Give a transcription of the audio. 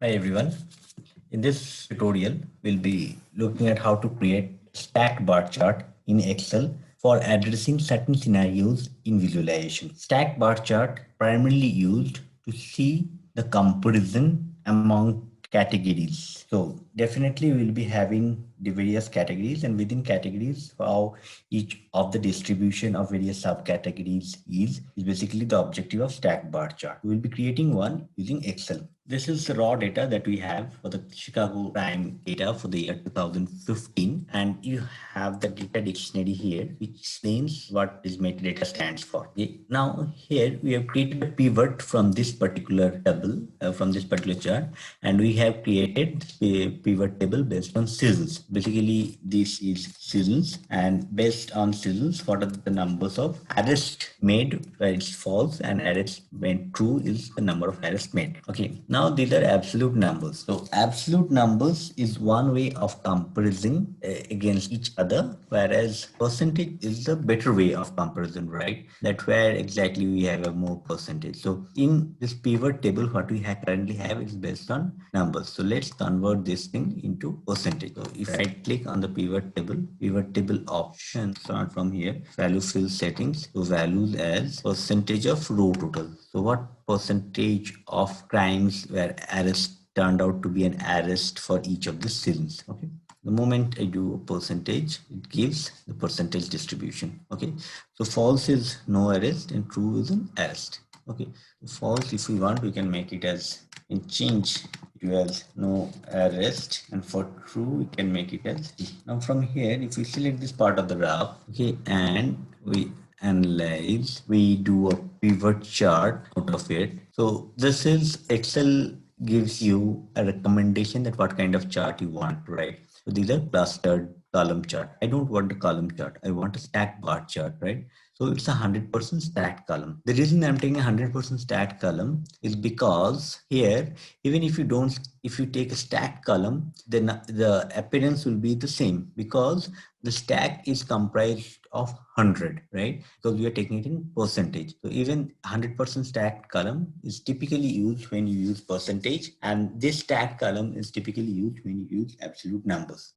Hi everyone. In this tutorial, we'll be looking at how to create stacked bar chart in Excel for addressing certain scenarios in visualization. Stacked bar chart primarily used to see the comparison among categories. So definitely we'll be having the various categories, and within categories how each of the distribution of various subcategories is basically the objective of stacked bar chart. We will be creating one using Excel. This is the raw data that we have for the Chicago crime data for the year 2015, and you have the data dictionary here, which explains what this metadata stands for. Okay. Now here we have created a pivot from this particular table, from this particular chart, and we have created a pivot table based on sizzles. Basically, this is sizzles, and based on sizzles, what are the numbers of arrest made where it's false and arrest made true is the number of arrest made. Okay, now these are absolute numbers. So absolute numbers is one way of comparison against each other, whereas percentage is the better way of comparison, right? That where exactly we have a more percentage. So in this pivot table, what we currently have is based on numbers. So let's convert this thing into percentage. So if I click on the pivot table option, start from here, value field settings, so values as percentage of row total. So what percentage of crimes where arrest turned out to be an arrest for each of the sins? Okay. The moment I do a percentage, it gives the percentage distribution. Okay. So false is no arrest and true is an arrest. Okay. False, if we want, we can make it as and change it as no arrest, and for true we can make it as D. Now from here, if we select this part of the graph, okay, and we analyze, we do a pivot chart out of it. So this is Excel gives you a recommendation that what kind of chart you want, right? So these are clustered column chart. I don't want a column chart. I want a stacked bar chart, right? So it's a 100% stacked column. The reason I'm taking a 100% stacked column is because here, even if you take a stacked column, then the appearance will be the same because the stack is comprised of 100, right? Because we are taking it in percentage. So even 100% stacked column is typically used when you use percentage, and this stacked column is typically used when you use absolute numbers.